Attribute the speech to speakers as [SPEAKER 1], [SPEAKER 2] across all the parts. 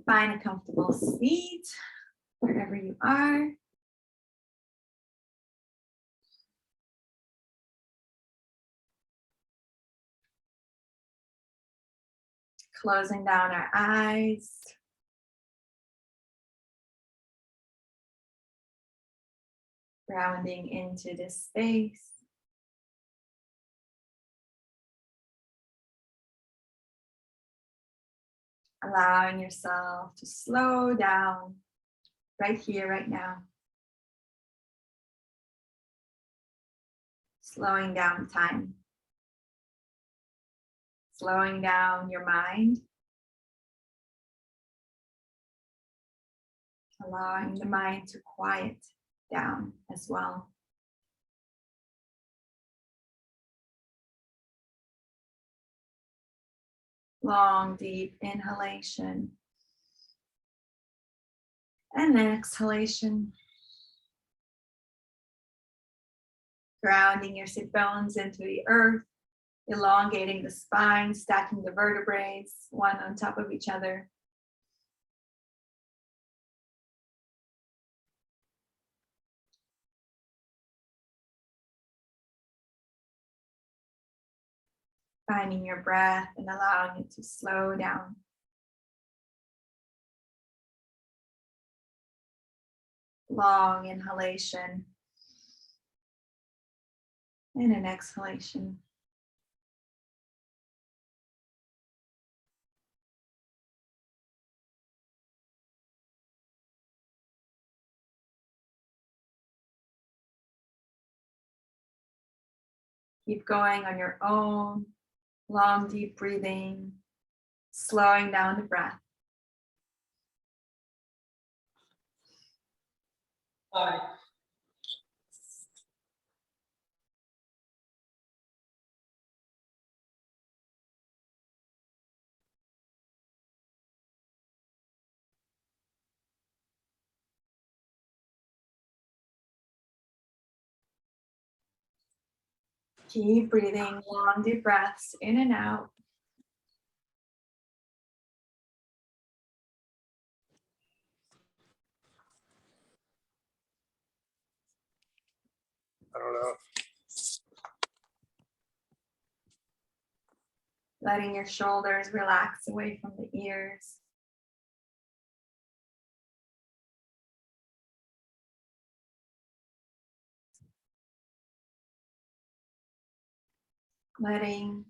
[SPEAKER 1] Find a comfortable seat wherever you are. Closing down our eyes. Grounding into this space. Allowing yourself to slow down right here, right now. Slowing down time. Slowing down your mind. Allowing the mind to quiet down as well. Long, deep inhalation and exhalation. Grounding your sit bones into the earth, elongating the spine, stacking the vertebrae one on top of each other. Finding your breath and allowing it to slow down. Long inhalation and an exhalation. Keep going on your own. Long, deep breathing, slowing down the breath.
[SPEAKER 2] Hi.
[SPEAKER 1] Keep breathing long, deep breaths in and out.
[SPEAKER 2] I don't know.
[SPEAKER 1] Letting your shoulders relax away from the ears. Letting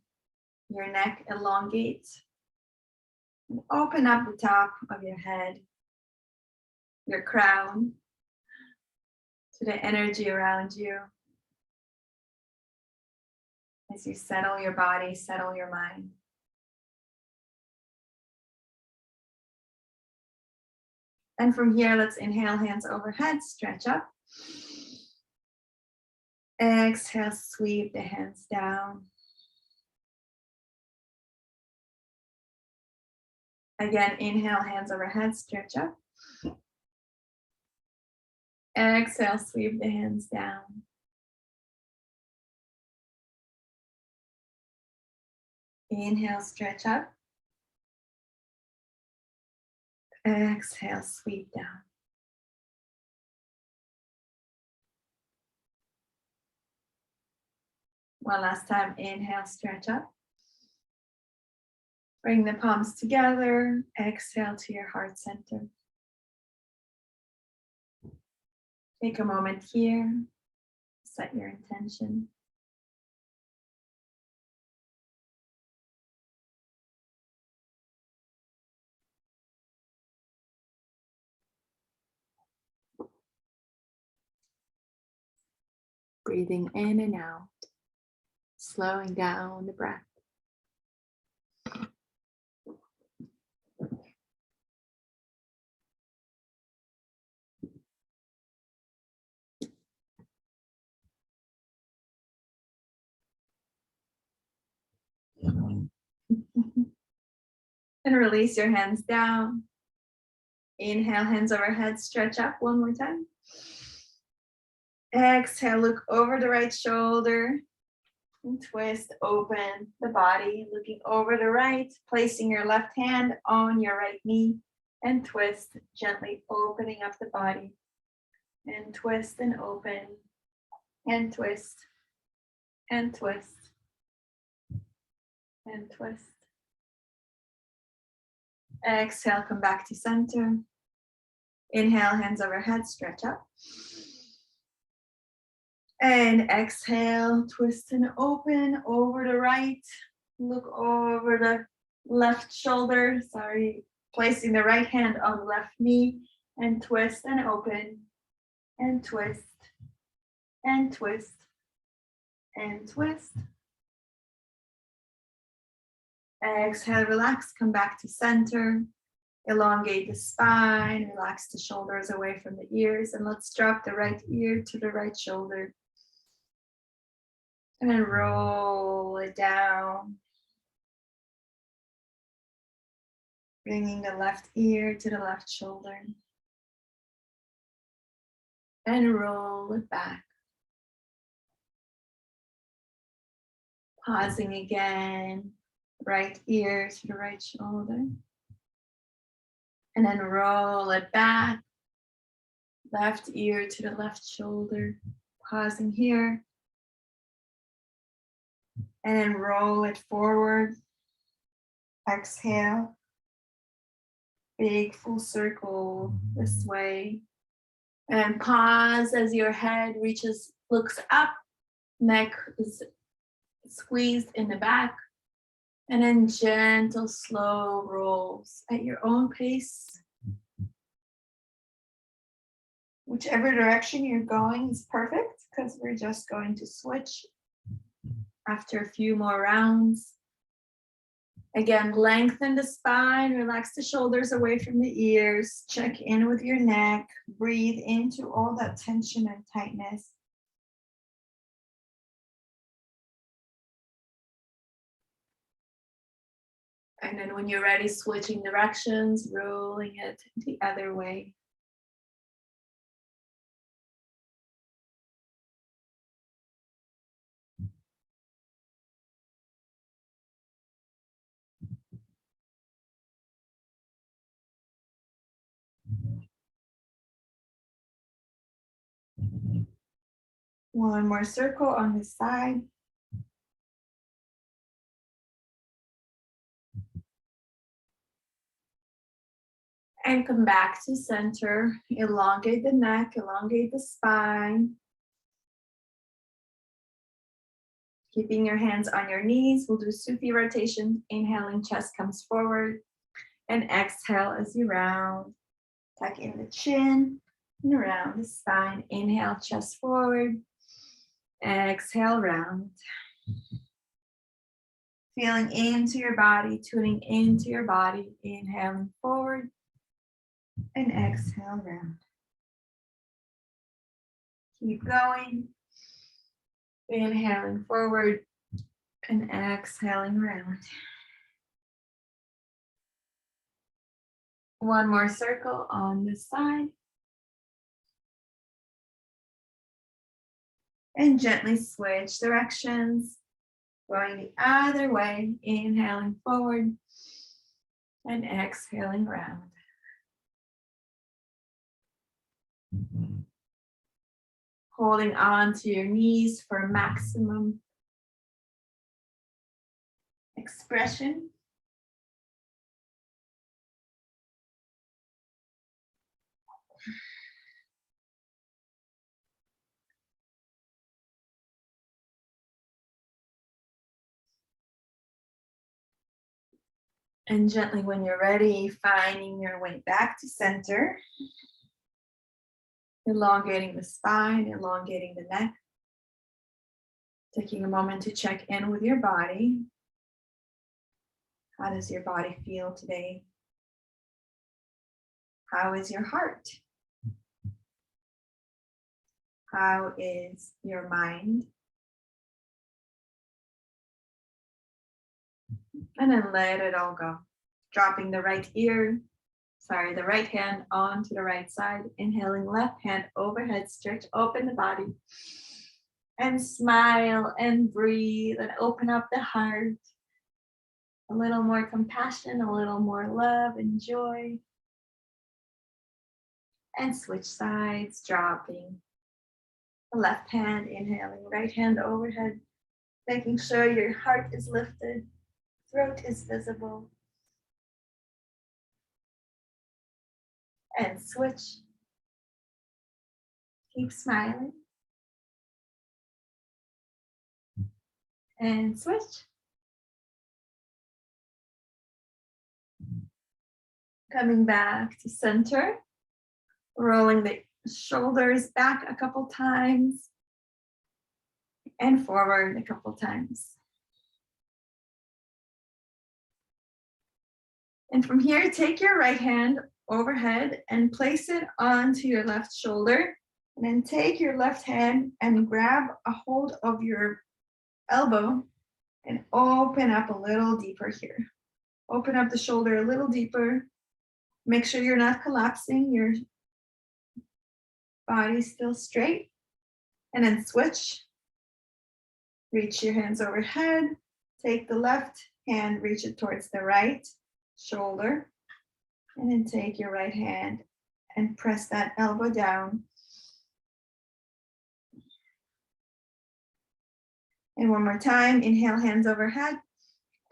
[SPEAKER 1] your neck elongate and open up the top of your head, your crown, to the energy around you. As you settle your body, settle your mind. And from here, let's inhale, hands overhead, stretch up. Exhale, sweep the hands down. Again, inhale, hands overhead, stretch up. Exhale, sweep the hands down. Inhale, stretch up. Exhale, sweep down. One last time, inhale, stretch up. Bring the palms together, exhale to your heart center. Take a moment here, set your intention. Breathing in and out, slowing down the breath. And release your hands down. Inhale, hands overhead, stretch up one more time. Exhale, look over the right shoulder and twist, open the body, looking over the right, placing your left hand on your right knee and twist, gently opening up the body, and twist and open, and twist, and twist, and twist. Exhale, come back to center. Inhale, hands overhead, stretch up. And exhale, twist and open over the right. Look over the left shoulder, placing the right hand on the left knee, and twist and open, and twist, and twist, and twist. Exhale, relax, come back to center. Elongate the spine, relax the shoulders away from the ears, and let's drop the right ear to the right shoulder. And then roll it down. Bringing the left ear to the left shoulder. And roll it back. Pausing again. Right ear to the right shoulder. And then roll it back. Left ear to the left shoulder. Pausing here. And then roll it forward. Exhale. Big full circle this way. And pause as your head looks up. Neck is squeezed in the back. And then gentle, slow rolls at your own pace. Whichever direction you're going is perfect, because we're just going to switch after a few more rounds. Again, lengthen the spine, relax the shoulders away from the ears, check in with your neck, breathe into all that tension and tightness. And then when you're ready, switching directions, rolling it the other way. One more circle on this side. And come back to center. Elongate the neck, elongate the spine. Keeping your hands on your knees. We'll do Sufi rotation. Inhaling, chest comes forward. And exhale as you round. Tuck in the chin and around the spine. Inhale, chest forward. Exhale, round. Feeling into your body, tuning into your body. Inhaling forward. And exhale, round. Keep going. Inhaling forward and exhaling round. One more circle on this side. And gently switch directions. Going the other way. Inhaling forward and exhaling round. Holding on to your knees for maximum expression. And gently, when you're ready, finding your way back to center. Elongating the spine, elongating the neck. Taking a moment to check in with your body. How does your body feel today? How is your heart? How is your mind? And then let it all go. Dropping the right hand onto the right side. Inhaling, left hand overhead, stretch, open the body. And smile and breathe and open up the heart. A little more compassion, a little more love and joy. And switch sides, dropping the left hand, inhaling, right hand overhead, making sure your heart is lifted, throat is visible. And switch. Keep smiling. And switch. Coming back to center, rolling the shoulders back a couple times and forward a couple times. And from here, take your right hand overhead and place it onto your left shoulder. And then take your left hand and grab a hold of your elbow and open up a little deeper here. Open up the shoulder a little deeper. Make sure you're not collapsing, your body's still straight. And then switch. Reach your hands overhead. Take the left hand, reach it towards the right shoulder. And then take your right hand and press that elbow down. And one more time, inhale, hands overhead.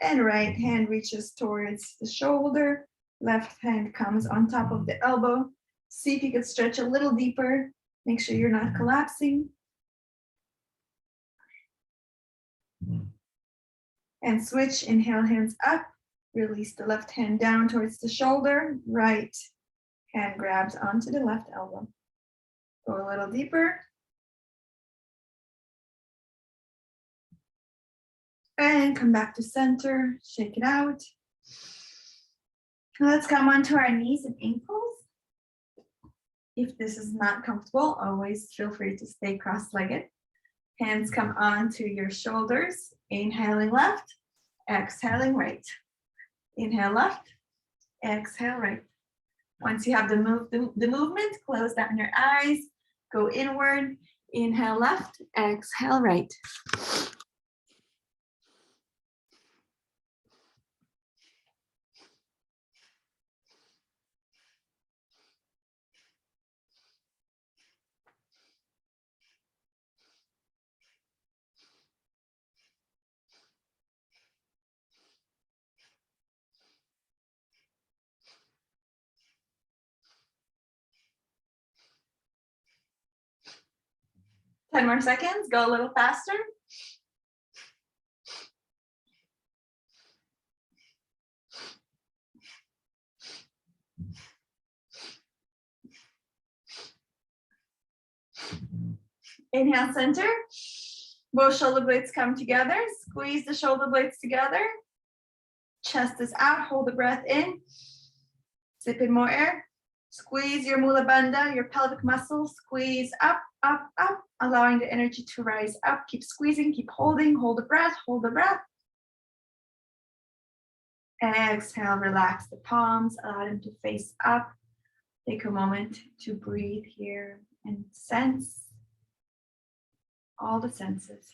[SPEAKER 1] And right hand reaches towards the shoulder. Left hand comes on top of the elbow. See if you can stretch a little deeper. Make sure you're not collapsing. And switch, inhale, hands up. Release the left hand down towards the shoulder. Right hand grabs onto the left elbow. Go a little deeper. And come back to center, shake it out. Let's come onto our knees and ankles. If this is not comfortable, always feel free to stay cross-legged. Hands come onto your shoulders, inhaling left, exhaling right. Inhale left, exhale right. Once you have the movement, close down your eyes, go inward, inhale left, exhale right. Ten more seconds, go a little faster. Inhale, center. Both shoulder blades come together. Squeeze the shoulder blades together. Chest is out, hold the breath in. Sip in more air. Squeeze your mula bandha, your pelvic muscles. Squeeze up, up, up, allowing the energy to rise up. Keep squeezing, keep holding, hold the breath, hold the breath. Exhale, relax the palms, allow them to face up. Take a moment to breathe here and sense all the senses.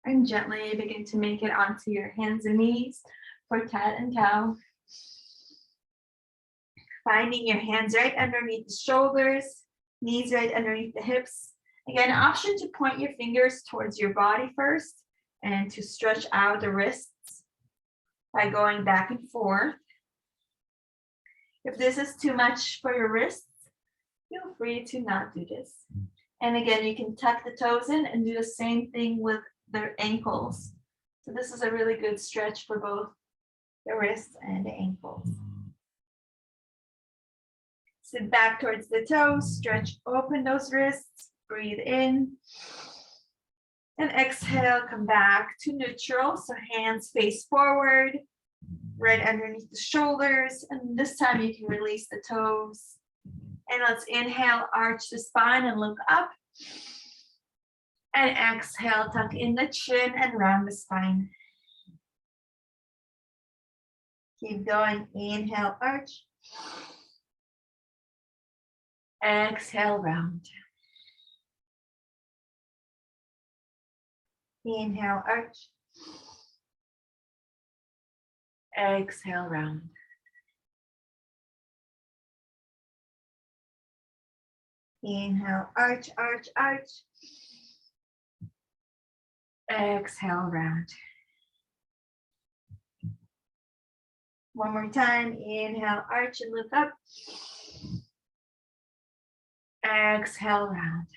[SPEAKER 1] And gently begin to make it onto your hands and knees for cat and cow. Finding your hands right underneath the shoulders, knees right underneath the hips. Again, option to point your fingers towards your body first and to stretch out the wrists by going back and forth. If this is too much for your wrists, feel free to not do this. And again, you can tuck the toes in and do the same thing with the ankles. So this is a really good stretch for both the wrists and the ankles. Sit back towards the toes, stretch open those wrists, breathe in. And exhale, come back to neutral. So hands face forward, right underneath the shoulders. And this time you can release the toes. And let's inhale, arch the spine and look up. And exhale, tuck in the chin and round the spine. Keep going. Inhale, arch. Exhale, round. Inhale, arch. Exhale, round. Inhale, arch, arch, arch. Exhale, round. One more time. Inhale, arch and lift up. Exhale, round.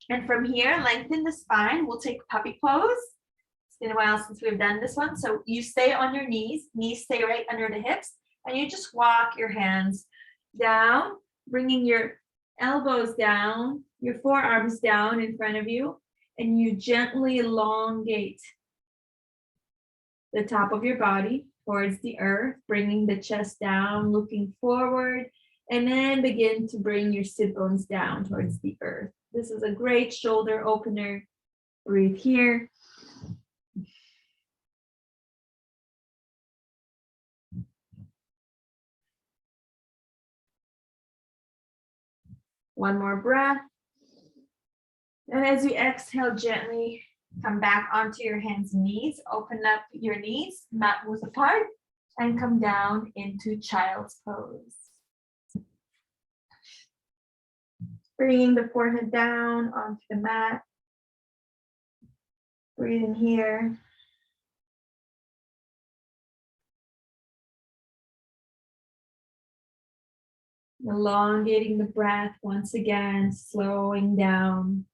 [SPEAKER 1] And from here, lengthen the spine. We'll take puppy pose. It's been a while since we've done this one. So you stay on your knees stay right under the hips, and you just walk your hands down, bringing your elbows down, your forearms down in front of you, and you gently elongate the top of your body towards the earth, bringing the chest down, looking forward, and then begin to bring your sit bones down towards the earth. This is a great shoulder opener. Breathe here. One more breath. And as you exhale, gently come back onto your hands and knees. Open up your knees, mat moves apart, and come down into child's pose. Bringing the forehead down onto the mat. Breathe in here. Elongating the breath once again, slowing down.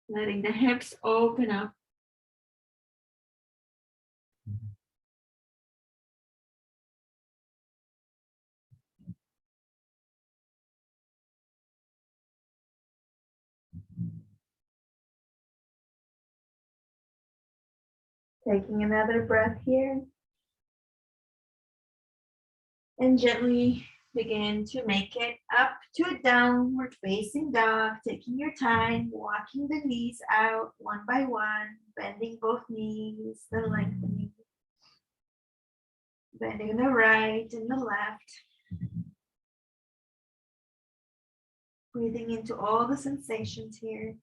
[SPEAKER 1] Letting the hips open up. Taking another breath here. And gently begin to make it up to a downward facing dog, taking your time, walking the knees out one by one, bending both knees, the lengthening, bending the right and the left. Breathing into all the sensations here.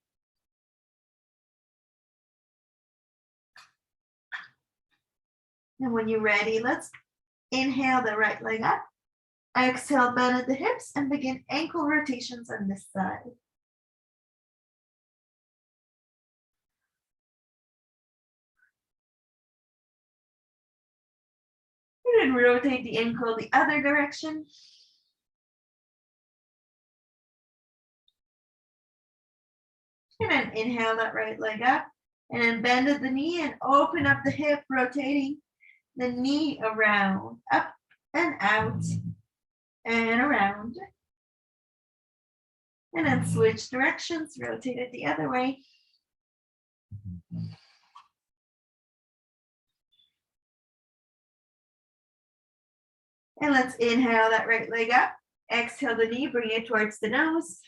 [SPEAKER 1] And when you're ready, let's inhale the right leg up. Exhale, bend at the hips and begin ankle rotations on this side. And then rotate the ankle the other direction. And then inhale that right leg up. And then bend at the knee and open up the hip, rotating the knee around, up and out, and around. And then switch directions, rotate it the other way. And let's inhale that right leg up. Exhale the knee, bring it towards the nose.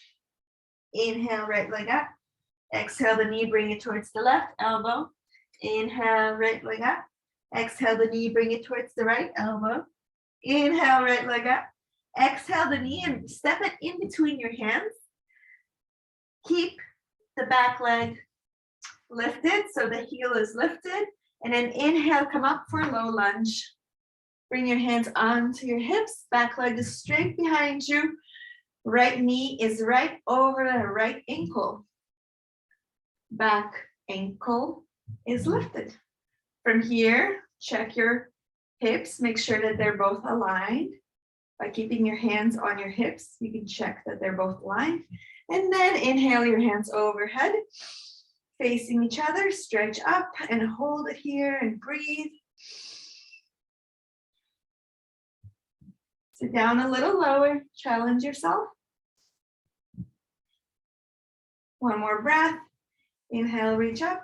[SPEAKER 1] Inhale, right leg up. Exhale the knee, bring it towards the left elbow. Inhale, right leg up. Exhale the knee, bring it towards the right elbow. Inhale, right leg up. Exhale the knee and step it in between your hands. Keep the back leg lifted so the heel is lifted. And then inhale, come up for a low lunge. Bring your hands onto your hips. Back leg is straight behind you. Right knee is right over the right ankle. Back ankle is lifted. From here, check your hips. Make sure that they're both aligned. By keeping your hands on your hips, you can check that they're both aligned. And then inhale your hands overhead, facing each other. Stretch up and hold it here and breathe. Sit down a little lower. Challenge yourself. One more breath. Inhale, reach up.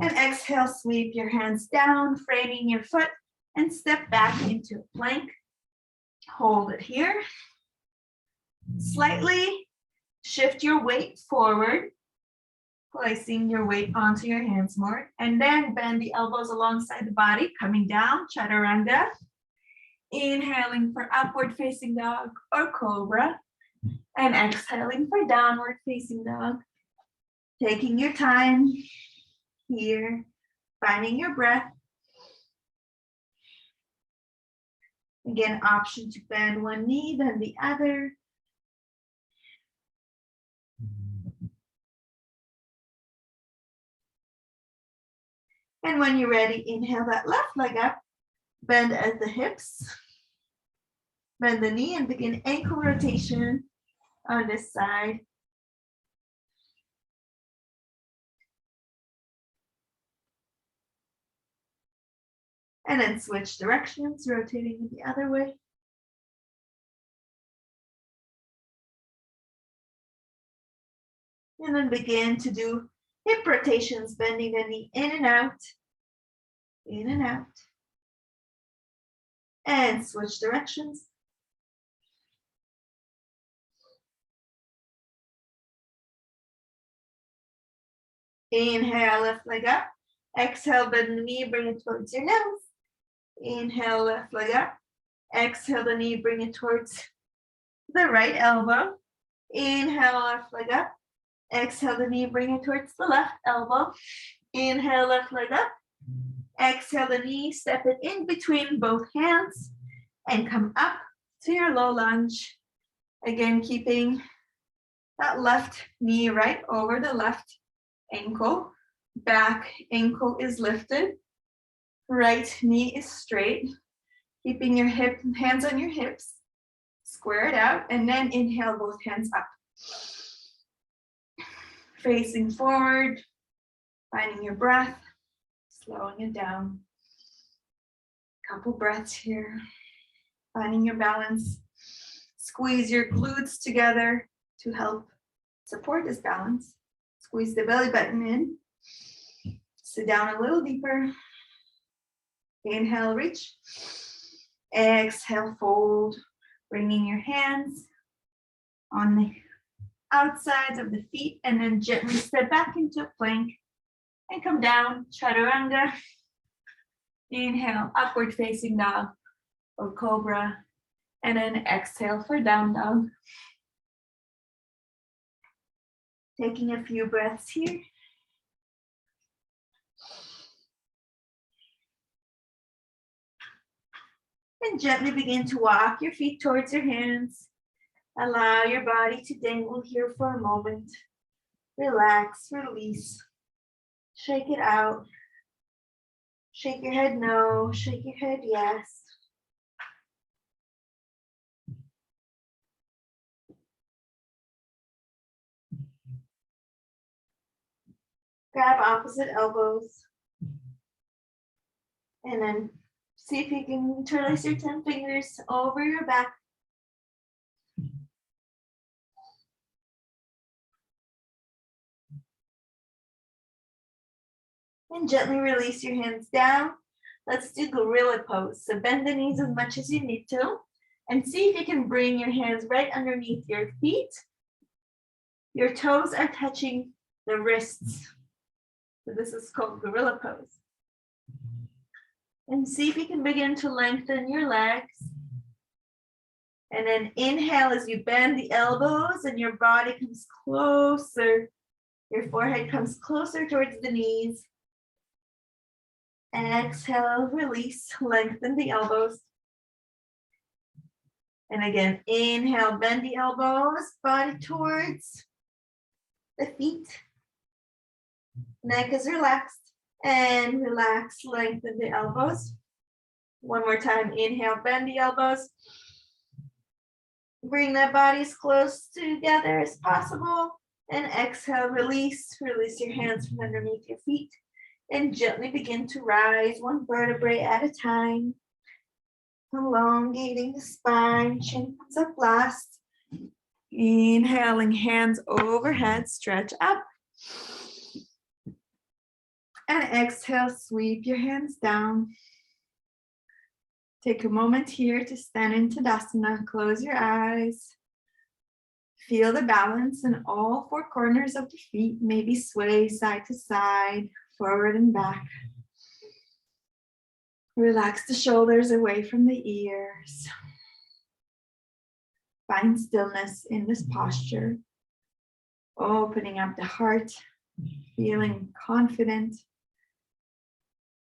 [SPEAKER 1] And exhale, sweep your hands down, framing your foot, and step back into a plank. Hold it here. Slightly shift your weight forward, placing your weight onto your hands more, and then bend the elbows alongside the body, coming down, chaturanga. Inhaling for upward facing dog or cobra, and exhaling for downward facing dog. Taking your time here, finding your breath. Again, option to bend one knee, then the other. And when you're ready, inhale that left leg up, bend at the hips, bend the knee and begin ankle rotation on this side. And then switch directions, rotating the other way. And then begin to do hip rotations, bending the knee in and out, in and out. And switch directions. Inhale, left leg up. Exhale, bend the knee, bring it towards your nose. Inhale, left leg up. Exhale the knee, bring it towards the right elbow. Inhale, left leg up. Exhale the knee, bring it towards the left elbow. Inhale, left leg up. Exhale the knee, step it in between both hands and come up to your low lunge. Again, keeping that left knee right over the left ankle. Back ankle is lifted. Right knee is straight. Keeping your hands on your hips. Square it out and then inhale both hands up. Facing forward, finding your breath, slowing it down. Couple breaths here. Finding your balance. Squeeze your glutes together to help support this balance. Squeeze the belly button in. Sit down a little deeper. Inhale, reach. Exhale, fold. Bringing your hands on the outsides of the feet and then gently step back into a plank and come down, chaturanga. Inhale, upward facing dog or cobra, and then exhale for down dog. Taking a few breaths here. And gently begin to walk your feet towards your hands. Allow your body to dangle here for a moment. Relax, release. Shake it out. Shake your head no, shake your head yes. Grab opposite elbows. And then see if you can interlace your 10 fingers over your back. And gently release your hands down. Let's do gorilla pose. So bend the knees as much as you need to. And see if you can bring your hands right underneath your feet. Your toes are touching the wrists. So this is called gorilla pose. And see if you can begin to lengthen your legs. And then inhale as you bend the elbows and your body comes closer. Your forehead comes closer towards the knees. Exhale, release, lengthen the elbows. And again, inhale, bend the elbows, body towards the feet. Neck is relaxed. And relax, lengthen the elbows. One more time, inhale, bend the elbows. Bring the body as close together as possible. And exhale, release your hands from underneath your feet. And gently begin to rise one vertebrae at a time. Elongating the spine, chin comes up last. Inhaling, hands overhead, stretch up. And exhale, sweep your hands down. Take a moment here to stand in Tadasana. Close your eyes. Feel the balance in all four corners of the feet. Maybe sway side to side, forward and back. Relax the shoulders away from the ears. Find stillness in this posture. Opening up the heart, feeling confident,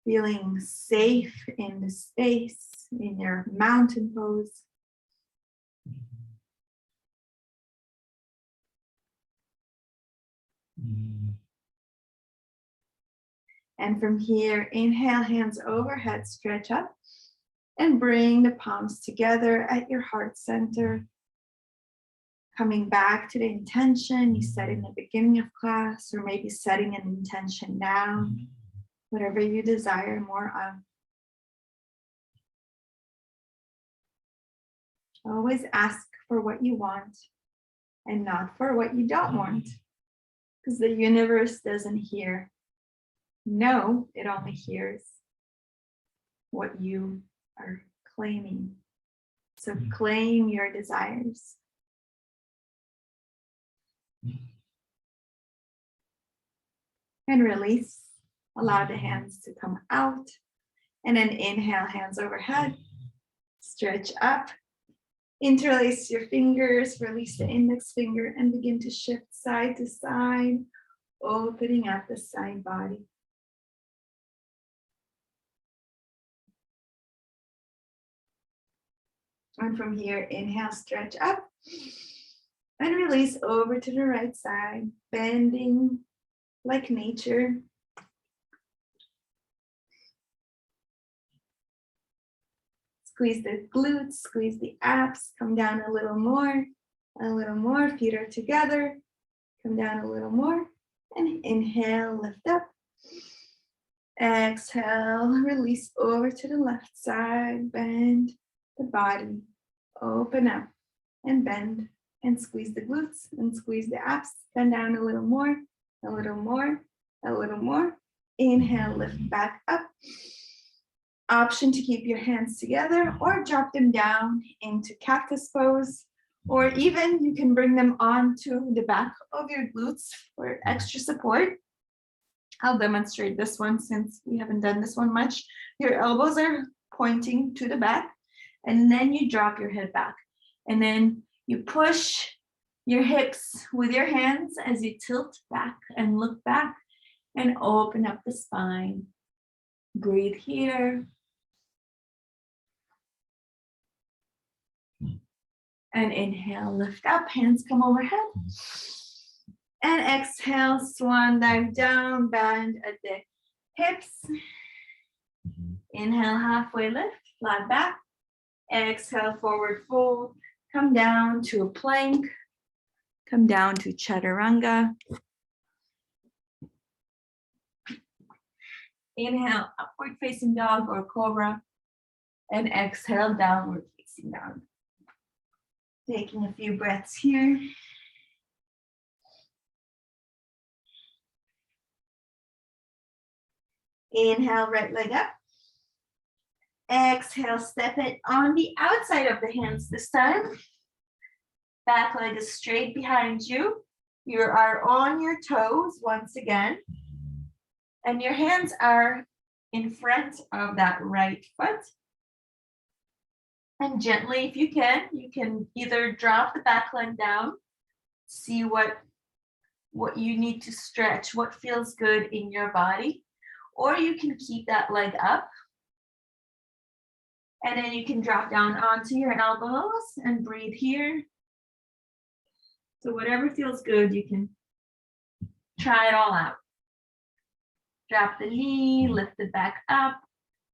[SPEAKER 1] feeling safe in the space, in your mountain pose. And from here, inhale, hands overhead, stretch up, and bring the palms together at your heart center. Coming back to the intention you set in the beginning of class, or maybe setting an intention now, whatever you desire more of. Always ask for what you want and not for what you don't want, because the universe doesn't hear no, it only hears what you are claiming. So claim your desires. And release. Allow the hands to come out. And then inhale, hands overhead. Stretch up. Interlace your fingers. Release the index finger and begin to shift side to side, opening up the side body. And from here, inhale, stretch up. And release over to the right side, bending like nature. Squeeze the glutes, squeeze the abs, come down a little more, feet are together, come down a little more, and inhale, lift up. Exhale, release over to the left side, bend the body, open up and bend and squeeze the glutes and squeeze the abs, bend down a little more, a little more, a little more. Inhale, lift back up. Option to keep your hands together or drop them down into cactus pose, or even you can bring them onto the back of your glutes for extra support. I'll demonstrate this one since we haven't done this one much. Your elbows are pointing to the back, and then you drop your head back. And then you push your hips with your hands as you tilt back and look back and open up the spine. Breathe here. And inhale, lift up, hands come overhead. And exhale, swan dive down, bend at the hips. Inhale, halfway lift, flat back. Exhale, forward fold. Come down to a plank. Come down to chaturanga. Inhale, upward facing dog or cobra. And exhale, downward facing dog. Taking a few breaths here. Inhale, right leg up. Exhale, step it on the outside of the hands this time. Back leg is straight behind you. You are on your toes once again. And your hands are in front of that right foot. And gently, if you can either drop the back leg down, see what you need to stretch, what feels good in your body, or you can keep that leg up. And then you can drop down onto your elbows and breathe here. So whatever feels good, you can try it all out. Drop the knee, lift it back up.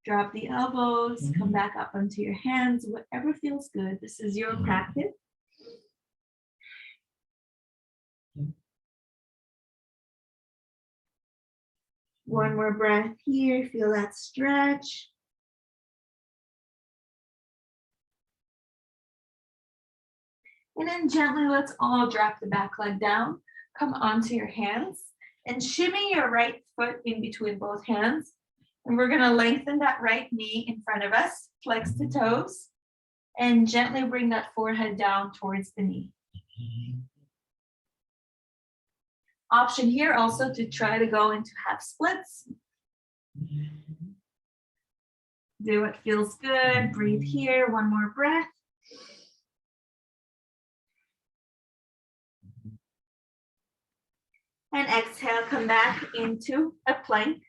[SPEAKER 1] Drop the elbows, come back up onto your hands, whatever feels good. This is your practice. One more breath here, feel that stretch. And then gently, let's all drop the back leg down. Come onto your hands And shimmy your right foot in between both hands. And we're gonna lengthen that right knee in front of us, flex the toes, and gently bring that forehead down towards the knee. Option here also to try to go into half splits. Do what feels good, breathe here, one more breath. And exhale, come back into a plank.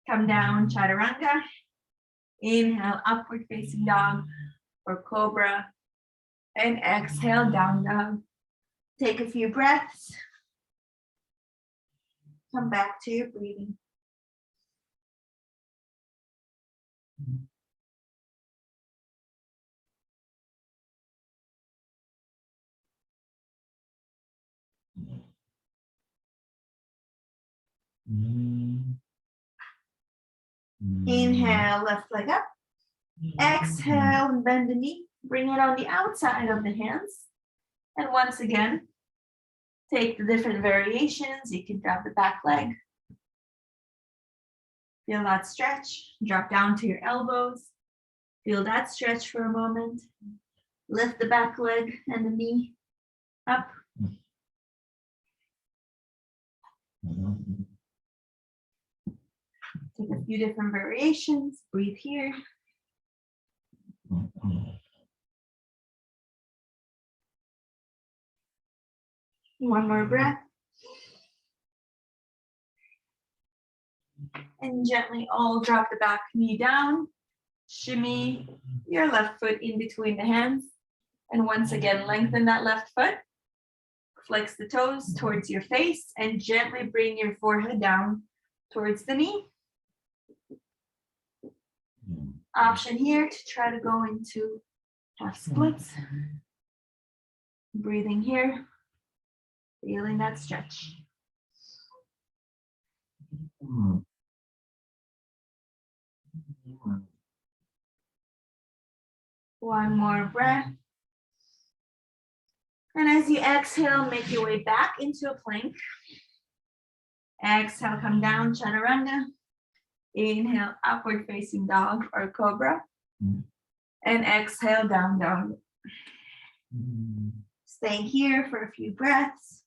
[SPEAKER 1] Come down, chaturanga. Inhale, upward facing dog or cobra. And exhale, down dog. Take a few breaths. Come back to your breathing. Inhale, left leg up. Exhale, and bend the knee. Bring it on the outside of the hands. And once again, take the different variations. You can grab the back leg. Feel that stretch. Drop down to your elbows. Feel that stretch for a moment. Lift the back leg and the knee up. Take a few different variations. Breathe here. One more breath. And gently all drop the back knee down. Shimmy your left foot in between the hands. And once again, lengthen that left foot. Flex the toes towards your face and gently bring your forehead down towards the knee. Option here to try to go into half splits. Breathing here, feeling that stretch. One more breath. And as you exhale, make your way back into a plank. Exhale, come down, chaturanga. Inhale, upward facing dog or cobra. And exhale, down dog. Stay here for a few breaths.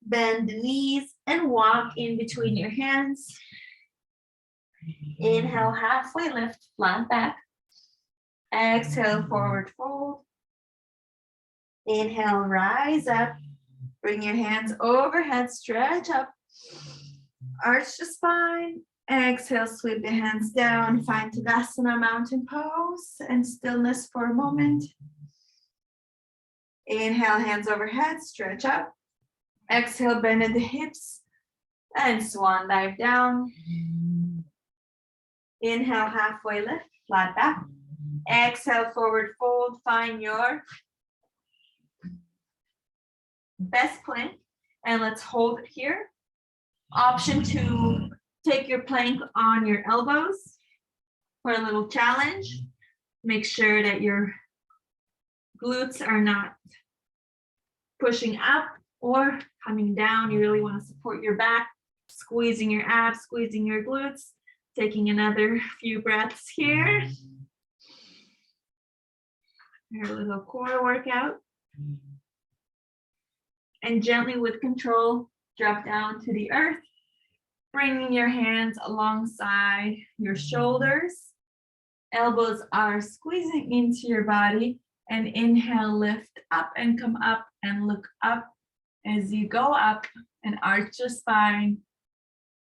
[SPEAKER 1] Bend the knees and walk in between your hands. Inhale, halfway lift, flat back. Exhale, forward fold. Inhale, rise up. Bring your hands overhead, stretch up. Arch the spine. Exhale, sweep the hands down. Find Tadasana, mountain pose, and stillness for a moment. Inhale, hands overhead, stretch up. Exhale, bend at the hips and swan dive down. Inhale, halfway lift, flat back. Exhale, forward fold. Find your best plank and let's hold it here. Option to take your plank on your elbows for a little challenge. Make sure that your glutes are not pushing up or coming down. You really want to support your back, squeezing your abs, squeezing your glutes. Taking another few breaths here. Our little core workout. And gently with control, drop down to the earth, bringing your hands alongside your shoulders. Elbows are squeezing into your body. And inhale, lift up and come up and look up as you go up and arch your spine.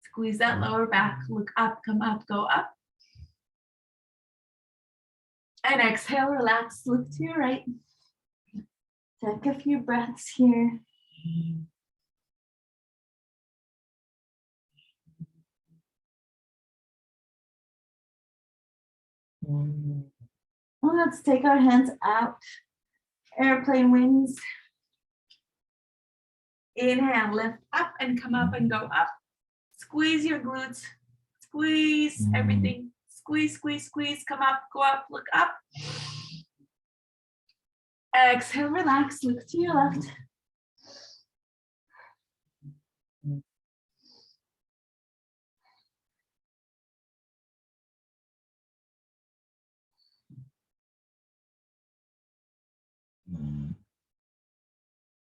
[SPEAKER 1] Squeeze that lower back, look up, come up, go up. And exhale, relax, look to your right. Take a few breaths here. Well, let's take our hands out. Airplane wings. Inhale, lift up and come up and go up. Squeeze your glutes. Squeeze everything. Squeeze, squeeze, squeeze. Come up, go up, look up. Exhale, relax, look to your left.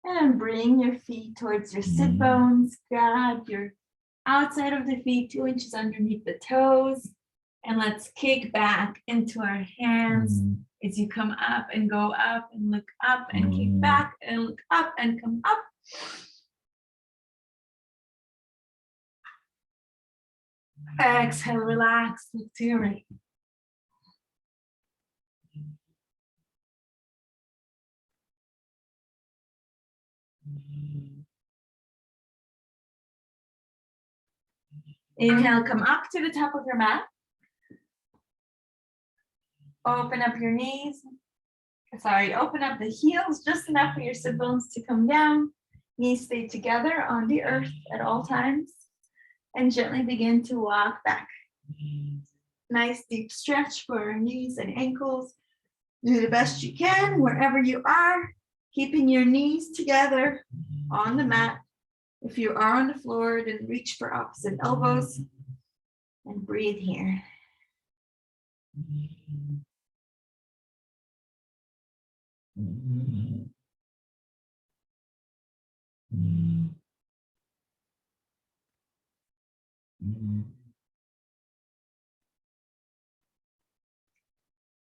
[SPEAKER 1] And bring your feet towards your sit bones. Grab your outside of the feet, 2 inches underneath the toes. And let's kick back into our hands as you come up and go up and look up and kick back and look up and come up. Exhale, relax, look to your right. Inhale, come up to the top of your mat. Open up your knees. Open up the heels just enough for your sit bones to come down. Knees stay together on the earth at all times. And gently begin to walk back. Nice deep stretch for our knees and ankles. Do the best you can wherever you are, keeping your knees together on the mat. If you are on the floor, then reach for opposite elbows and breathe here.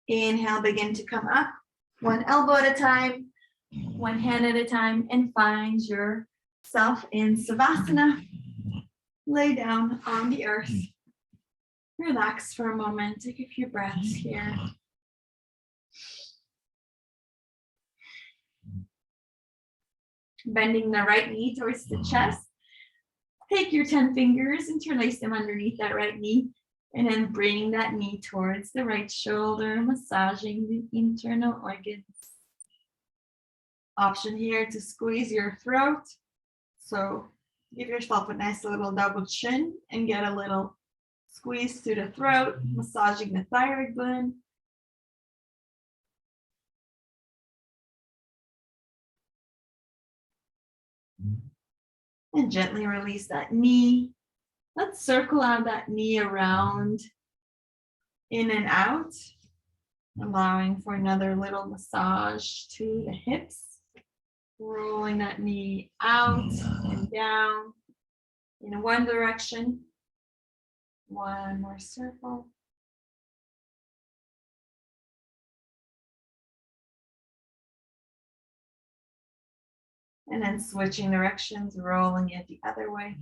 [SPEAKER 1] Inhale, begin to come up, one elbow at a time, one hand at a time, and find yourself in Savasana. Lay down on the earth. Relax for a moment. Take a few breaths here. Bending the right knee towards the chest. Take your 10 fingers, interlace them underneath that right knee, and then bring that knee towards the right shoulder, massaging the internal organs. Option here to squeeze your throat. So give yourself a nice little double chin and get a little squeeze to the throat, massaging the thyroid gland. And gently release that knee. Let's circle out that knee around, in and out, allowing for another little massage to the hips. Rolling that knee out and down in one direction. One more circle. And then switching directions, rolling it the other way.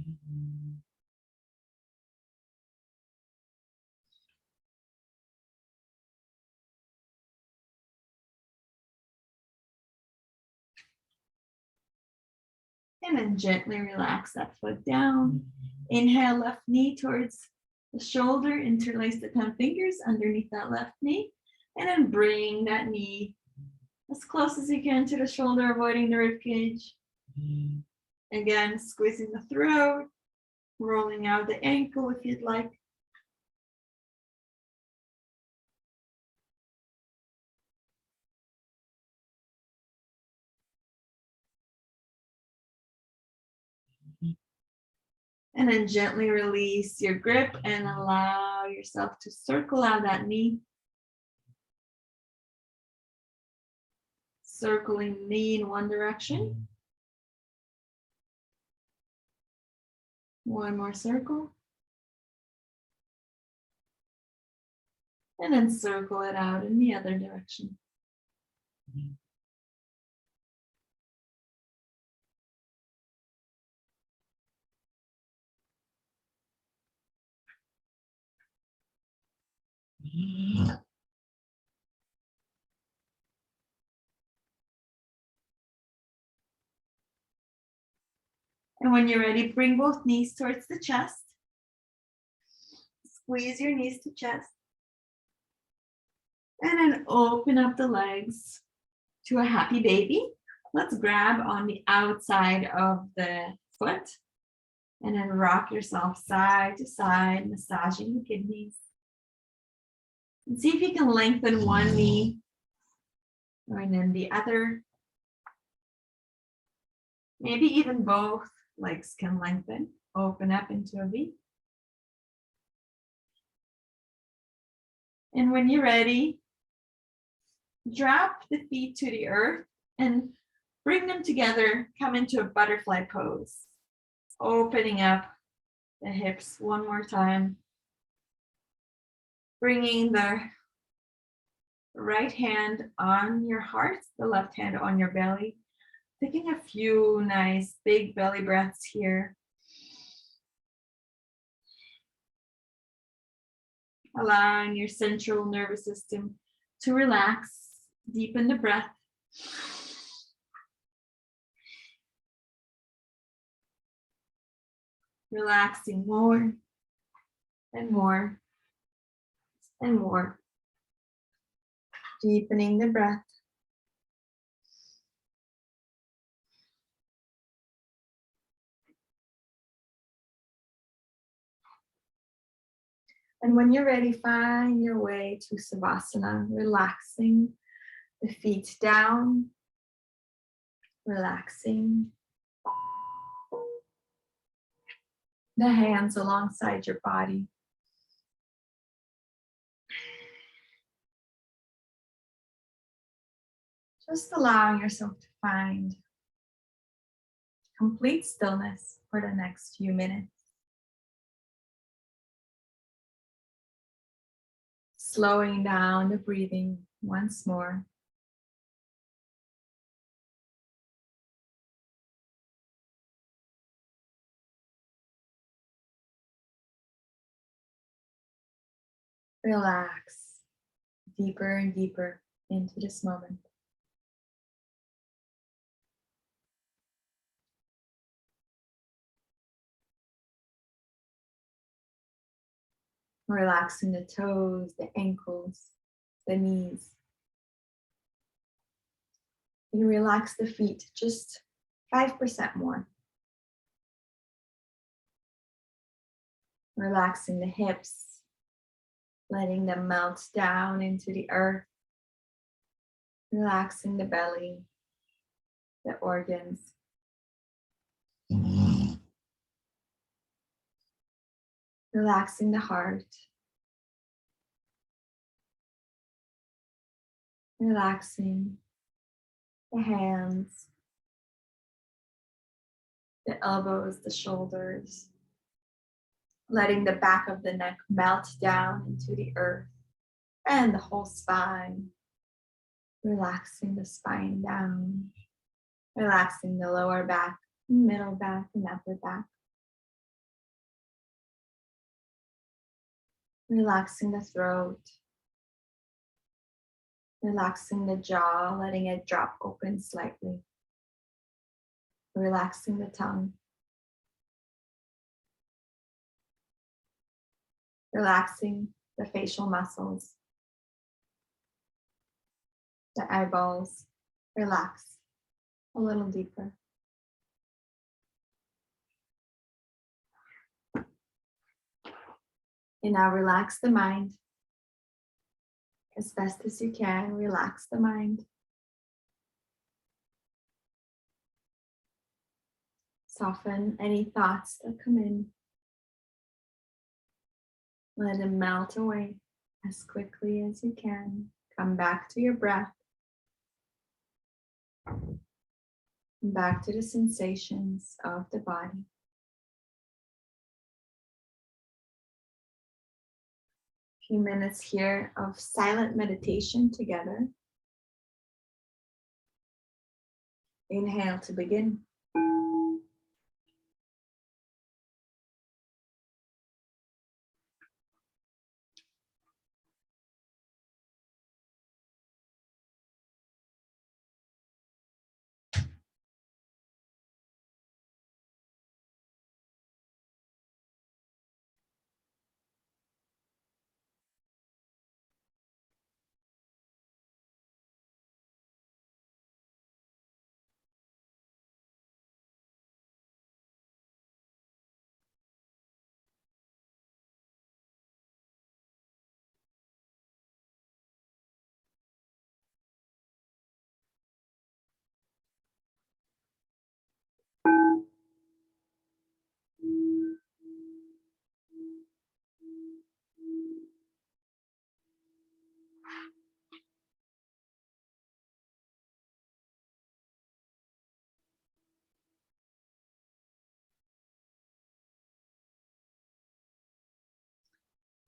[SPEAKER 1] And then gently relax that foot down. Inhale, left knee towards the shoulder. Interlace the 10 fingers underneath that left knee. And then bring that knee as close as you can to the shoulder, avoiding the rib cage. Again, squeezing the throat, rolling out the ankle if you'd like. And then gently release your grip and allow yourself to circle out that knee. Circling knee in one direction. One more circle. And then circle it out in the other direction. And when you're ready, bring both knees towards the chest. Squeeze your knees to chest. And then open up the legs to a happy baby. Let's grab on the outside of the foot and then rock yourself side to side, massaging the kidneys. And see if you can lengthen one knee and then the other. Maybe even both legs can lengthen, open up into a V. And when you're ready, drop the feet to the earth and bring them together, come into a butterfly pose. Opening up the hips one more time. Bringing the right hand on your heart, the left hand on your belly. Taking a few nice big belly breaths here. Allowing your central nervous system to relax, deepen the breath. Relaxing more and more and more. Deepening the breath. And when you're ready, find your way to Savasana, relaxing the feet down, relaxing the hands alongside your body. Just allowing yourself to find complete stillness for the next few minutes. Slowing down the breathing once more. Relax deeper and deeper into this moment. Relaxing the toes, the ankles, the knees. And relax the feet just 5% more. Relaxing the hips, letting them melt down into the earth. Relaxing the belly, the organs. Relaxing the heart. Relaxing the hands, the elbows, the shoulders. Letting the back of the neck melt down into the earth and the whole spine. Relaxing the spine down. Relaxing the lower back, middle back, and upper back. Relaxing the throat. Relaxing the jaw, letting it drop open slightly. Relaxing the tongue. Relaxing the facial muscles. The eyeballs. Relax a little deeper. And now relax the mind. As best as you can, relax the mind. Soften any thoughts that come in. Let them melt away as quickly as you can. Come back to your breath. Back to the sensations of the body. Few minutes here of silent meditation together. Inhale to begin.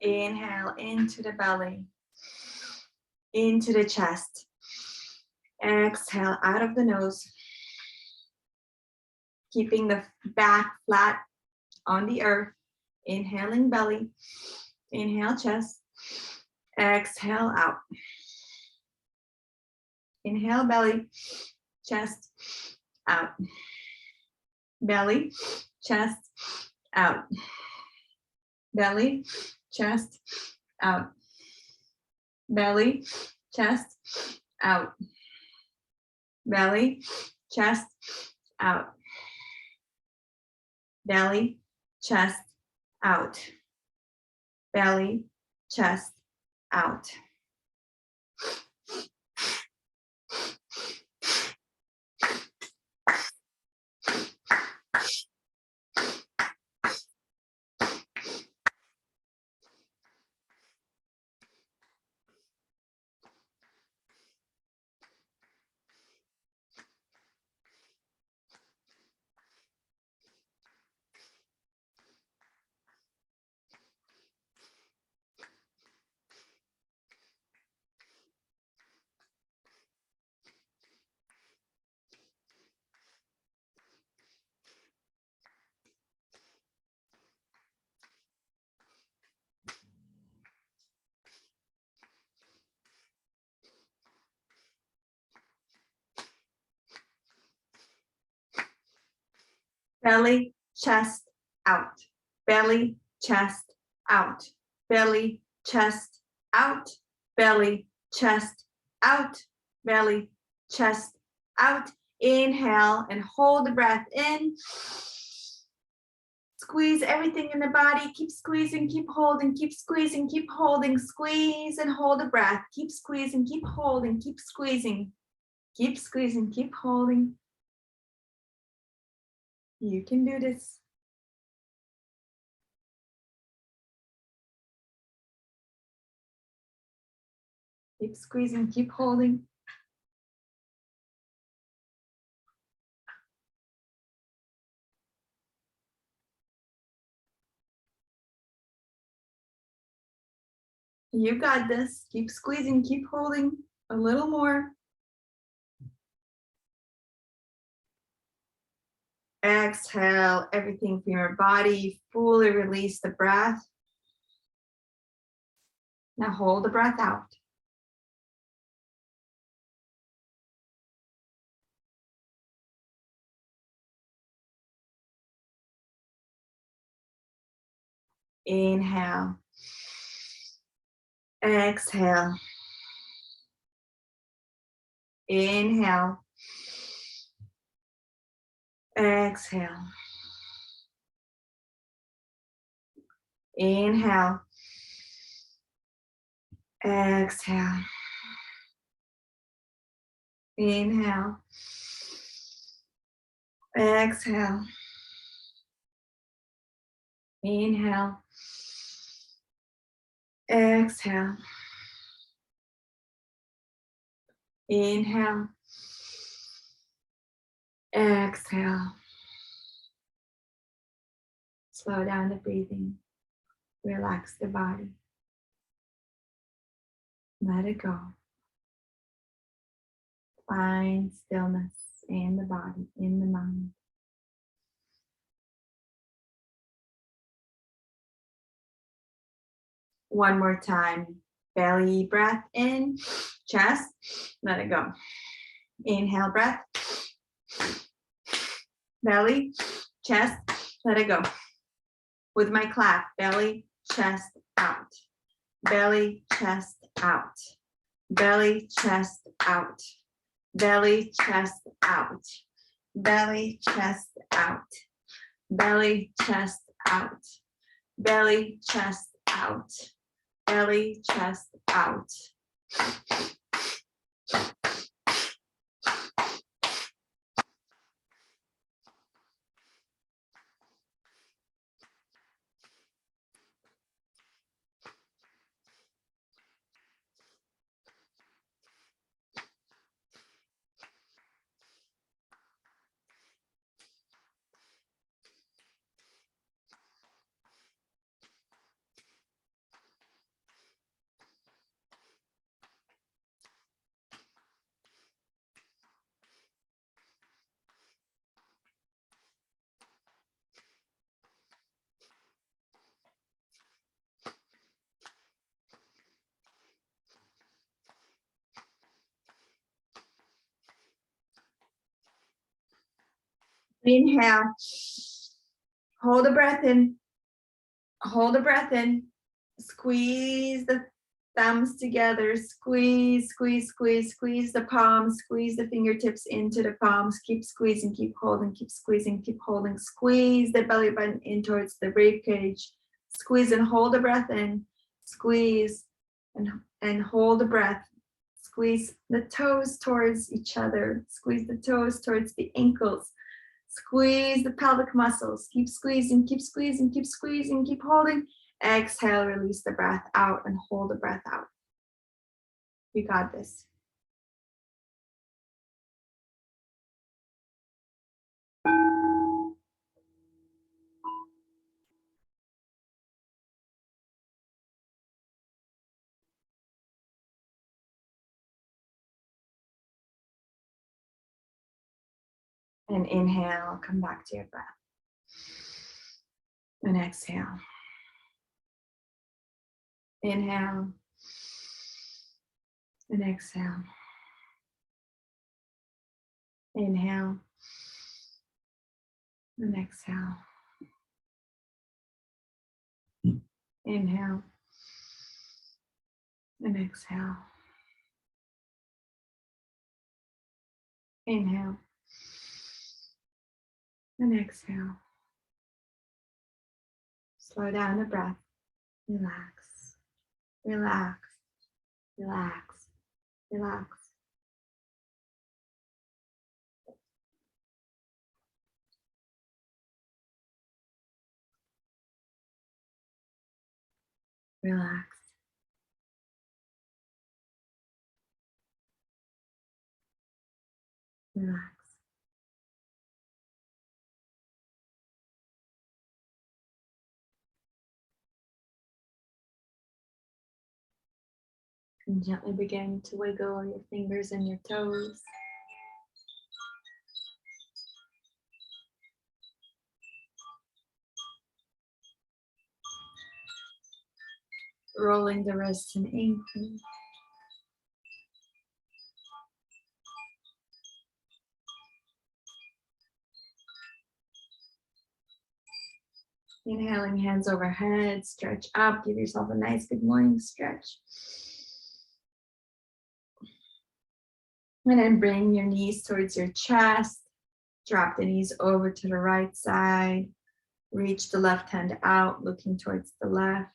[SPEAKER 1] Inhale into the belly, into the chest. Exhale out of the nose, keeping the back flat on the earth. Inhaling belly, inhale chest, exhale out. Inhale belly, chest, out. Belly, chest, out. Belly, chest, out. Belly, chest, out. Belly, chest, out. Belly, chest, out. Belly, chest, out. Belly, chest, out. Belly, chest, out. Belly, chest, out. Belly, chest, out. Belly, chest, out. Inhale and hold the breath in. Squeeze everything in the body. Keep squeezing, keep holding, keep squeezing, keep holding. Squeeze and hold the breath. Keep squeezing, keep holding, keep squeezing. Keep squeezing, keep holding. You can do this. Keep squeezing, keep holding. You got this. Keep squeezing, keep holding. A little more. Exhale everything from your body. Fully release the breath. Now hold the breath out. Inhale. Exhale. Inhale. Exhale. Inhale. Exhale. Inhale. Exhale. Inhale. Exhale. Inhale. Exhale. Slow down the breathing. Relax the body. Let it go. Find stillness in the body, in the mind. One more time. Belly breath in, chest, let it go. Inhale breath. Belly, chest, let it go. With my clap, belly, chest, out. Belly, chest, out. Belly, chest, out. Belly, chest, out. Belly, chest, out. Belly, chest, out. Belly, chest, out. Belly, chest, out. Inhale. Hold the breath in. Hold the breath in. Squeeze the thumbs together. Squeeze, squeeze, squeeze, squeeze the palms. Squeeze the fingertips into the palms. Keep squeezing, keep holding, keep squeezing, keep holding. Squeeze the belly button in towards the rib cage. Squeeze and hold the breath in. Squeeze and hold the breath. Squeeze the toes towards each other. Squeeze the toes towards the ankles. Squeeze the pelvic muscles. Keep squeezing, keep squeezing, keep squeezing, keep holding. Exhale, release the breath out and hold the breath out. You got this. And inhale, come back to your breath. And exhale. Inhale. And exhale. Inhale. And exhale. Inhale. And exhale. Inhale. And exhale. Slow down the breath. Relax. Relax. Relax. Relax. Relax. Relax. And gently begin to wiggle your fingers and your toes. Rolling the wrists and ankles. Inhaling, hands overhead, stretch up, give yourself a nice good morning stretch. And then bring your knees towards your chest. Drop the knees over to the right side. Reach the left hand out, looking towards the left.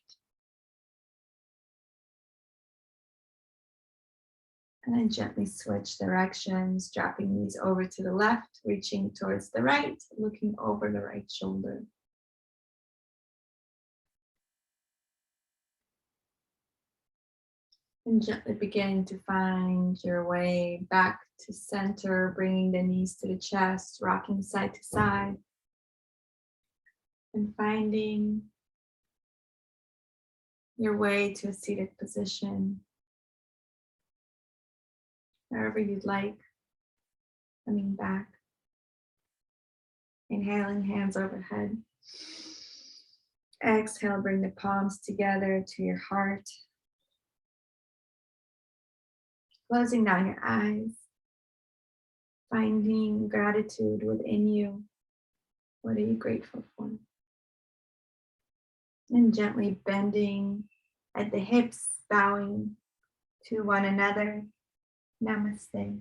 [SPEAKER 1] And then gently switch directions, dropping knees over to the left, reaching towards the right, looking over the right shoulder. And gently begin to find your way back to center, bringing the knees to the chest, rocking side to side. And finding your way to a seated position, wherever you'd like. Coming back. Inhaling, hands overhead. Exhale, bring the palms together to your heart. Closing down your eyes. Finding gratitude within you. What are you grateful for? And gently bending at the hips, bowing to one another. Namaste.